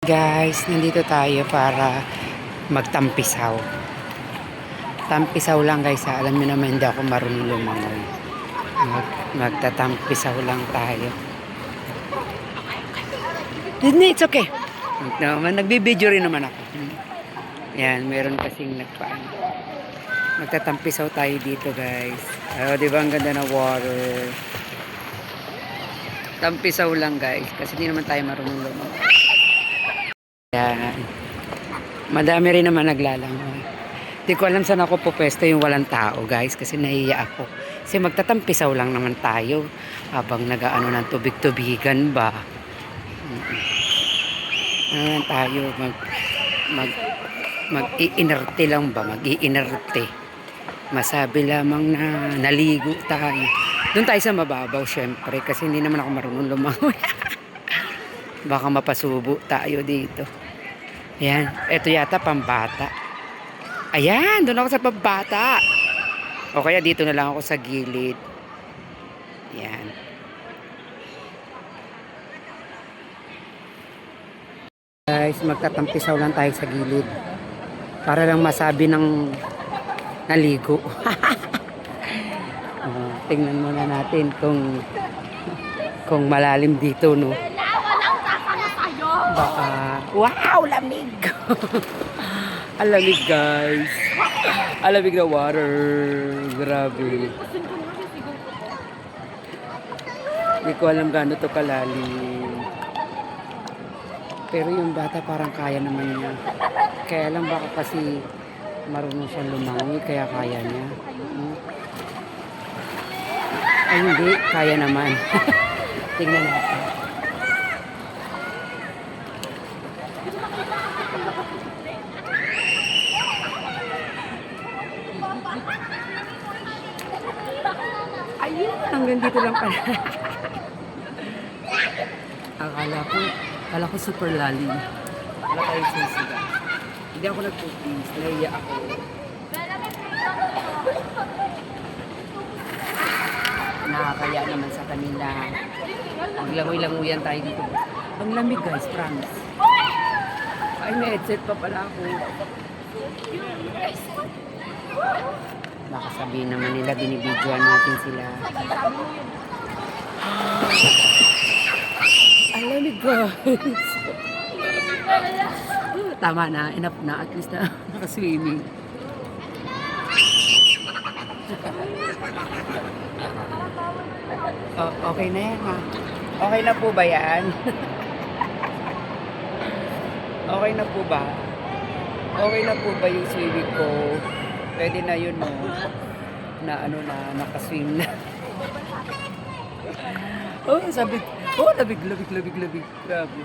Guys, nandito tayo para magtampisaw. Tampisaw lang guys ha. Alam niyo naman hindi ako marunong lumangoy. Magtatampisaw lang tayo. Hindi, it's okay. Nagbibideo rin naman ako. Yan, meron kasing nagpaano. Magtatampisaw tayo dito guys. Oh, di ba ang ganda ng water? Tampisaw lang guys. Kasi hindi naman tayo marunong lumangoy. Yan. Madami rin naman naglalangoy. Hindi ko alam saan ako pupesto yung walang tao guys. Kasi nahiya ako. Kasi magtatampisaw lang naman tayo. Habang nagaano ng tubig-tubigan ba. Ano lang tayo. Mag-iinerte lang ba. Mag-iinerte. Masabi lamang na naligo tayo. Doon tayo sa mababaw syempre. Kasi hindi naman ako marunong lumangoy. Baka mapasubo tayo dito. Ayan, ito yata pambata. Ayan, doon ako sa pambata. O kaya dito na lang ako sa gilid. Ayan. Guys, magtatampisaw lang tayo sa gilid. Para lang masabi ng naligo. Tingnan muna natin kung malalim dito, no? Baka, wow, lamig. Alamig guys. Alamig na water. Grabe. Hindi ko alam gaano to kalalim. Pero yung bata parang kaya naman niya. Kaya lang baka kasi marunong siyang lumangoy kaya kaya niya. Ay hindi, kaya naman. Tingnan natin. Ayun, hanggang dito lang pala. Akala ko super lalim. Wala tayong sisiga. Hindi ako nag-cookies. Nahiya ako. Nakakaya naman sa kanila. Maglangoy-langoyan tayo dito. Ang lamig guys, promise. Ay, may headset pa pala ako. Baka sabihin naman nila binibidyoan natin sila. Ang lamig guys. Tama na, enough na. At least na nakaswimming. Oh, okay na yan ha. Okay na po ba yan? Okay na po ba? Okay na po ba yung swimming ko? Pwede na yun no? Na ano na, nakaswim na. Oh, sabi, oh, labig. Grabe.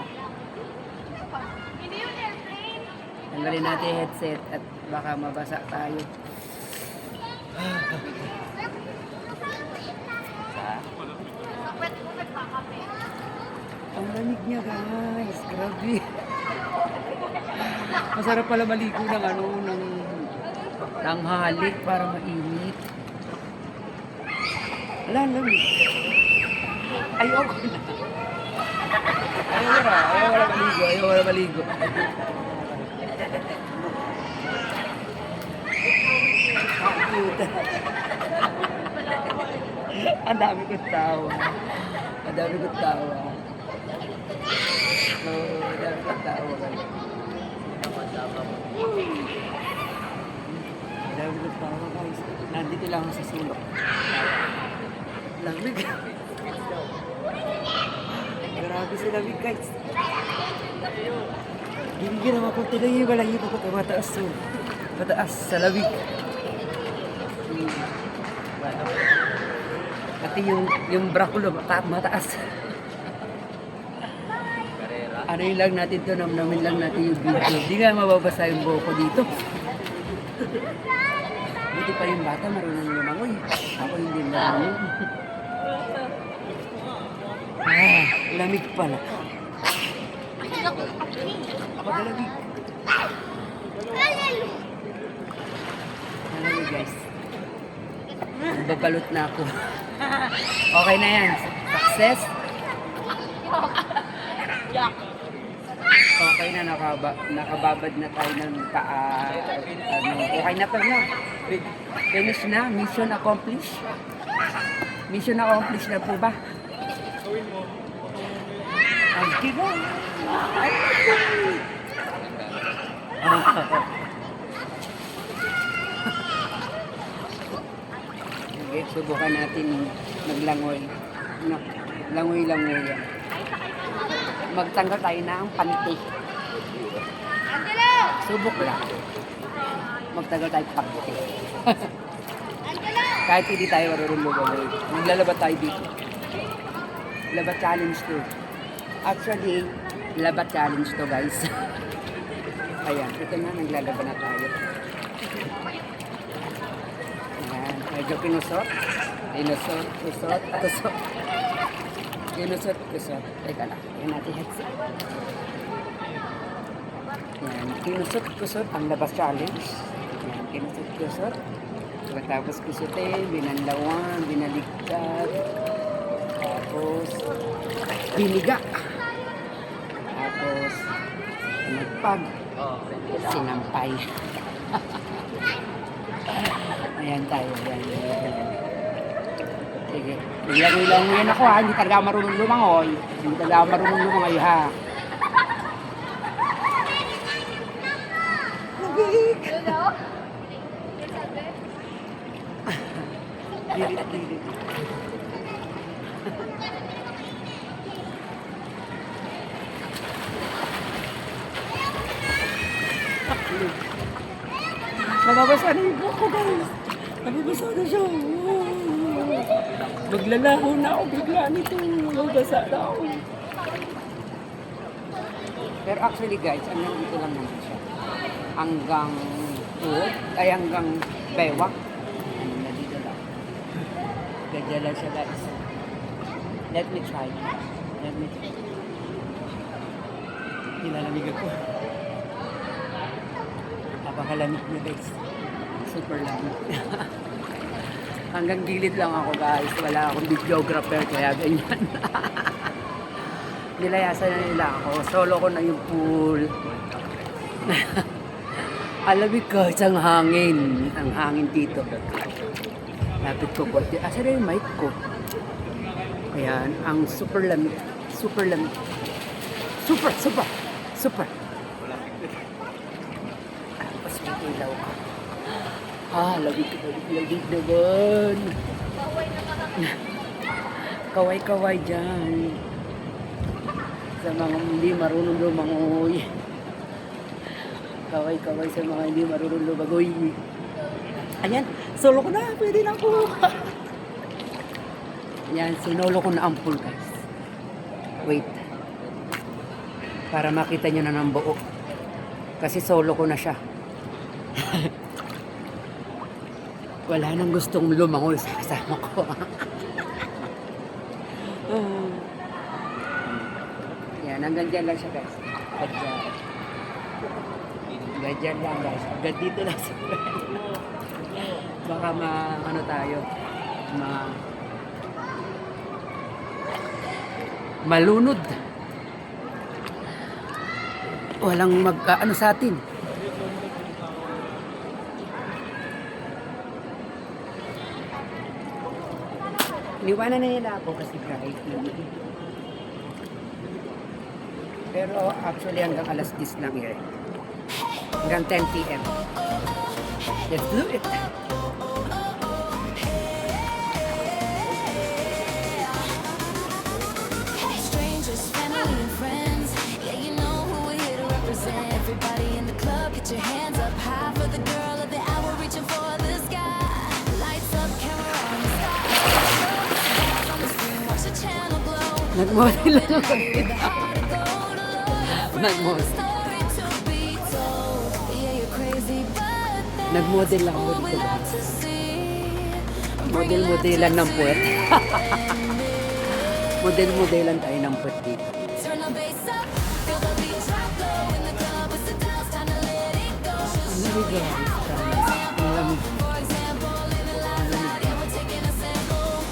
Tanggalin natin yung headset at baka mabasa tayo. Ang lamig niya guys, grabe. Masarap pala maligo ng ano, ng halik para mainit. Wala, lamig. Ayoko na. Ayaw wala maligo. Ang cute. Ang dami kong tawa. Ang dami kong tawa. Guys. Nandito lang ako sa sulok. Lamig. Grabe si lamig guys. Bibigyan naman ko tuloy yung walang iba ko mataas so. Mataas sa lamig. Pati yung brakulo mataas. Ano yun lang natin to, namin lang natin yung video. Hindi nga mababasa yung buhok ko dito. Buti pa yung bata marunong lumangoy. Ako hindi marunong. Lamig pala. Ako lamig. Malamig guys. Babalot na ako. Okay na yan. Success. Okay na, nakababad na tayo ng paa. Okay na to na. Finish na. Mission accomplished. Mission accomplished na po ba? Ang kibo. Okay, subukan natin maglangoy. No, langoy-langoy yan. Magtanggal tayo ng panty. Subok lang. Magtanggal tayo panty. Kahit hindi tayo marunong lumagoy. Maglalaba tayo dito. Laba challenge to. Actually, laba challenge to guys. Ayan, ito na, naglalaba na tayo. Ayan, medyo pinusot. Pinusot, kusot, kusot. Pinusot, kusot. Teka lang, ayan natin headset. Ayan, pinusot, kusot, ang labas challenge. Ayan, pinusot, kusot. Tapos kusutin, binanlawan, binaligtad. Tapos, biniga. Tapos, nagpag. Sinampay. Ayan tayo. Ayan. Sige. Langoy-langoy yan ako ha. Hindi talaga ako marunong lumangoy. Hindi talaga ako marunong lumangoy ha. Hello? Dilit-dilit. Nababasa na yung buhok ko guys. Nababasa na siya. Maglalaho na ako bigla nito. Nababasa na ako. Pero actually guys, hanggang dito lang naman siya. Hanggang tuhod, ay hanggang bewak. Ano na dito lang. Ganyan lang siya guys. Let me try. Let me try. Nilalamig ako. Napakalamig niya guys. Super lamig. Hanggang gilid lang ako guys. Wala akong videographer kaya ganyan. Nilayasan na nila ako. Solo ko na yung pool. Alamig guys ang hangin. Ang hangin dito. Lapit ko po. Asa na yung mic ko? Ayan. Ang super lamig. Super lamig. Super, super, super. Tapos may ilaw ka. Lamig naman. Kaway-kaway dyan. Sa mga hindi marunong lumangoy. Kaway-kaway sa mga hindi marunong lumangoy. Ayan, solo ko na. Pwede na ako. Ayan, sinolo ko na ang pool guys. Wait. Para makita nyo na ng buo. Kasi solo ko na siya. Wala nang gustong lumangoy sa kasama ko. Yan, hanggang dyan lang siya guys. Hanggang dyan lang guys. Hanggang dito lang siya. Baka ano tayo. Malunod. Walang ano sa atin. Liwanan na nila ako kasi kahit pero actually hanggang alas 10 lang yun. Hanggang 10 p.m. Let's do it! Strangers, family and friends. Yeah, you know who we're here to represent. Everybody in the club, get your hands up high for the girl of the hour reaching for the sky. Lights up, camera on the side. On the screen, watch the channel glow. Nag-model lang ako dito. Nag-model. Story to be told. Yeah, you're crazy, but Nag-model lang ako we dito. love to see. Model-modelan ng puwet. Model-modelan tayo ng puwet dito. Turn the bass up, feel the beat drop low in the club. It's the dance, time to let it go. Ang lamig guys. Ang lamig. For example, living life loud, yeah, we're taking a sample.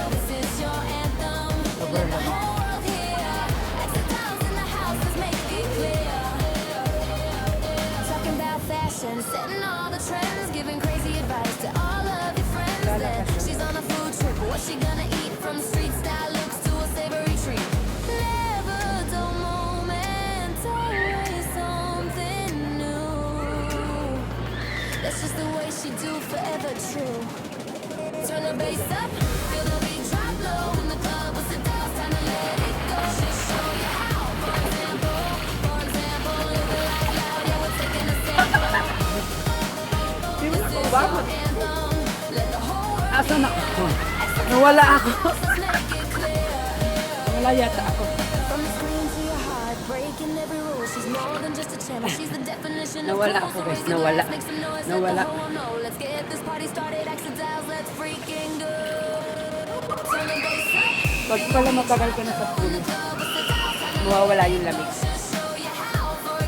This is your anthem. Sobrang lamig. Whole world here, extra dollars in the house. This Asan ako? Nawala ako. Nawala yata ako. From the screen to your heart, breaking every rule. She's more than just a channel. She's the definition of Nawala cool. ako, So guys. raise the Nawala. glass, make some noise, let Nawala. the whole world know. Let's get this party started. Exit dials, let's freaking go. Turn the bass up. Pag pala matagal ka na sa pool, mawawala yung lamig. Show you how. For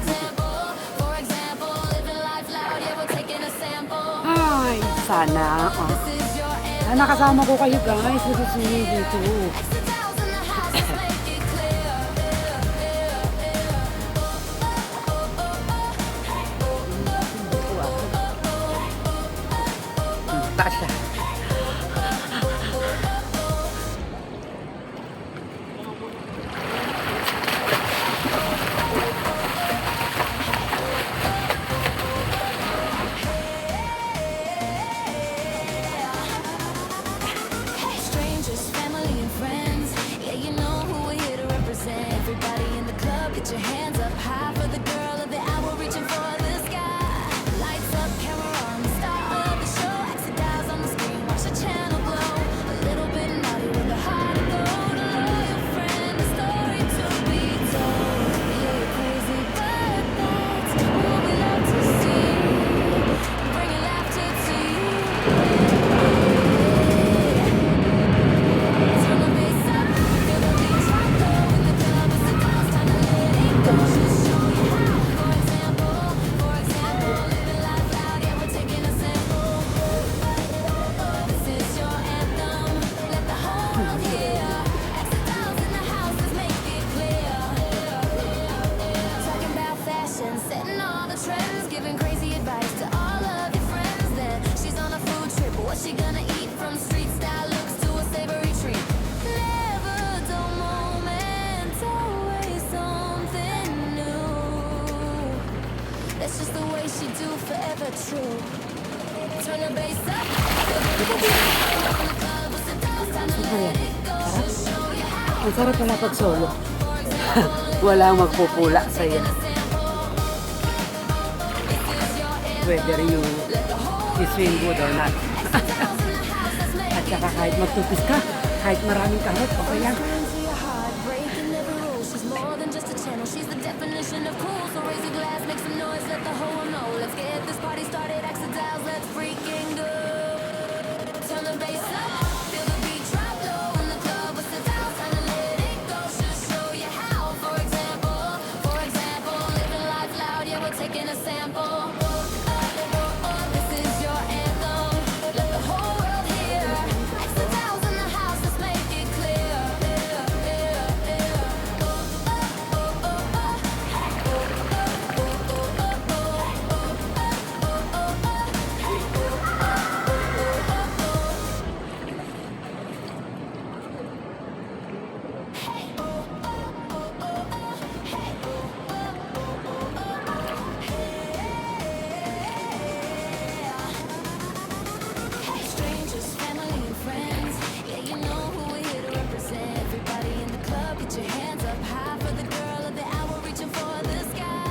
example, living life loud. Yeah, we're taking a sample. Ay, sana. This is your anthem. Sana kasama ko kayo guys. Gusto nyo dito. Exit dials in the house, let's make it clear. Taas siya. Strangers, family, and friends. Yeah, you know who we're here to represent. Everybody in the club, get your hands up high for the girl of the hour, reaching for the sky. Lights up, camera on, the star of the show. Exit dials on the screen, watch the channel glow. A little bit naughty with a heart of gold. A loyal friend, a story to be told. Yeah, you're crazy, but that's what we love to see. Bringing laughter to you. Turn the bass up, feel the beat drop low in the club. It's the dance, time to let it go. Just show you how. For example, living life loud, yeah, we're taking a sample. This is your anthem, let the whole world hear. Exit dials in the house, let's make it clear. Talking about fashion, setting all the trends, giving crazy advice to all of your friends. Then she's on a food trip, what's she gonna eat? From street style looks to a savory treat. Never a dull moment, always something new. That's just the way she do, forever true. Turn the bass up, feel the beat drop on the club. What's the dance, time to let it go. She'll show you how. Ang sarap pala pag solo. Walang magpupula sa'yo. Whether you swim good or not. At saka kahit magtupis ka, kahit maraming kahit, okay lang. Into your heart, breaking every rule. She's more than just a channel. She's the definition of cool. So raise your glass, make some noise, let the whole world know. Let's get this party started. Exit dials, let's freaking go. Turn the bass up, feel the beat drop low in the club. What's the dials, time to let it go. She'll show you how. For example, living life loud. Yeah, we're taking a sample. This is your anthem, let the whole world hear. Exit dials in the house, let's make it clear. Strangers, family, and friends. Yeah, you know who we're here to represent. Everybody in the club, get your hands up high for the girl of the hour, reaching for the sky.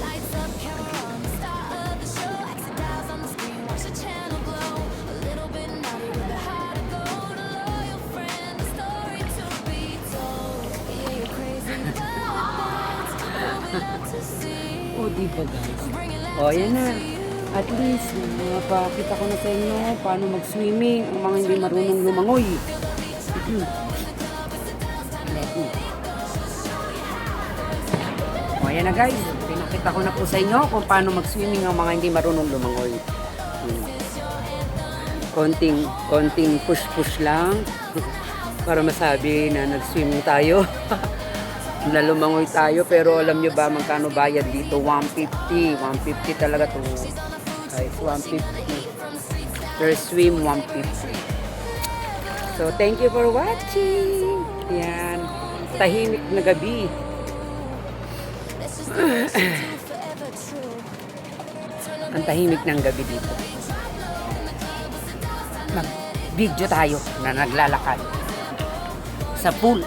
Lights up, camera on, the star of the show. Exit dials on the screen, watch the channel glow. A little bit naughty with a heart of gold. A loyal friend, a story to be told. Yeah, you're crazy, but that's what we love to see. O, diba guys? Bringing O, laughter yan na. to you. At least, napakita ko na sa inyo paano mag-swimming ang mga hindi marunong lumangoy. Let me. O, yan na guys. Pinakita ko na po sa inyo kung paano mag-swimming ang mga hindi marunong lumangoy. Konting push-push lang para masabi na nag-swimming tayo. Na lumangoy tayo, pero alam nyo ba magkano bayad dito? 150. 150 talaga to. Guys, 150. Per swim, 150. So, thank you for watching. Yan. Tahimik na gabi. Ang tahimik ng gabi dito. Mag-video tayo na naglalakad sa pool.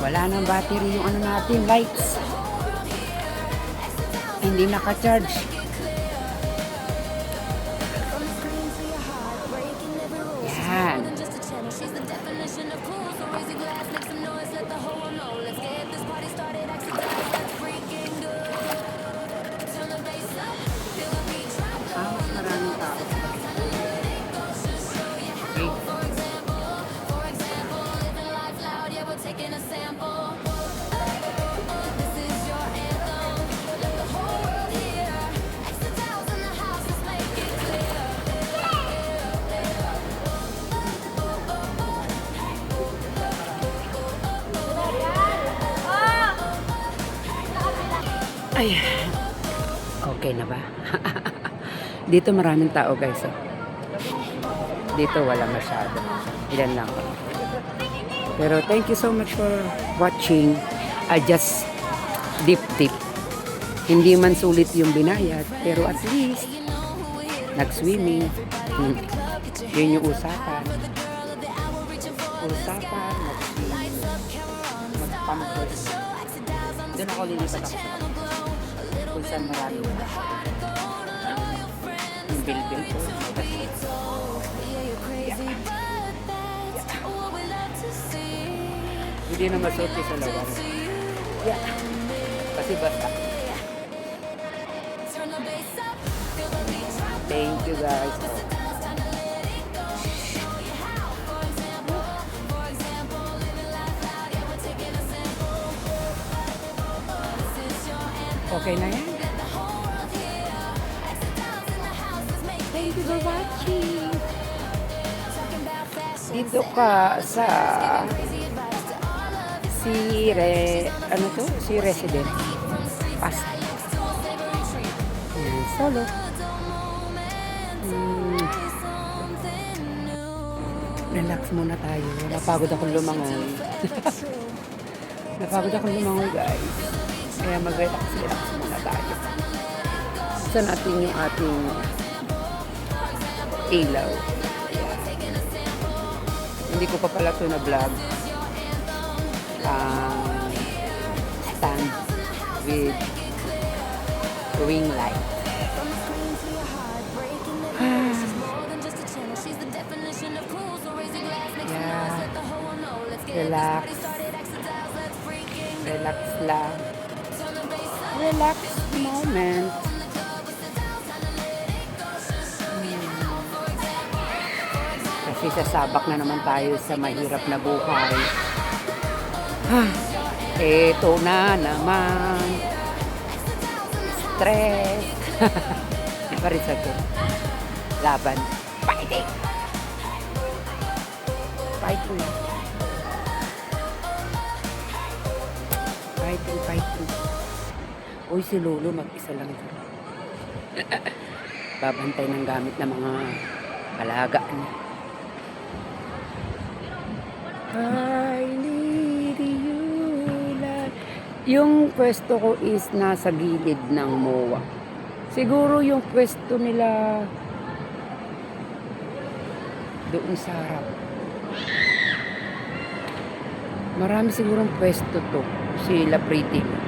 Wala nang battery yung ano natin, lights. Hindi naka-charge. Ay, okay na ba? Dito maraming tao guys. Oh. Dito wala masyado. Ilan lang. Pero thank you so much for watching. I just dip. Hindi man sulit yung binayad, pero at least nag-swimming. Yun yung usapan. Nag-swimming. Mag-pampers. Doon ako lilipat ako sa kung saan marami. Yung bilbil ko. Hindi na masuot sa lawan. Yeah. Kasi basta. Thank you guys. Okay na yan. Thank you for watching. Dito ka sa si Resident Pasay. Ayan, solo. Relax muna tayo. Napagod akong lumangoy. Guys. Kaya mag-relax muna tayo. Sa natin yung ating ilaw. Hindi ko pa pala ito na vlog. Stand with ring light. Relax lang. Relax moment. Kasi sasabak na naman tayo sa mahirap na buhay. Eto na naman. Stress. Parisa ko. Laban. Fighting. Uy, si Lolo mag-isa lang. Babantay ng gamit ng mga alaga niya. I need you like... Yung pwesto ko is nasa gilid ng MOA. Siguro yung pwesto nila doon sa harap. Marami sigurong pwesto to. Sila Pretty.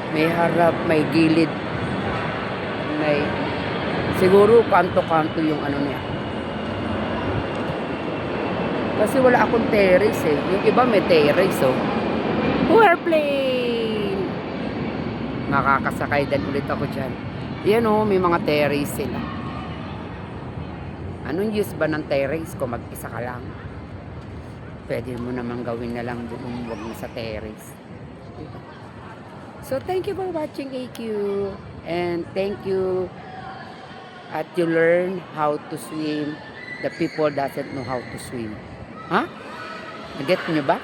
May harap, may gilid. May... Siguro kanto-kanto yung ano niya. Kasi wala akong terrace eh. Yung iba may terrace oh. Airplane! Makakasakay din ulit ako dyan. Yan oh, may mga terrace sila. Anong use ba ng terrace kung mag-isa ka lang? Pwede mo naman gawin na lang doon, wag mo sa terrace. So thank you for watching AQ. And thank you at you learn how to swim. The people doesn't know how to swim. Ha? Huh? Get nyo ba?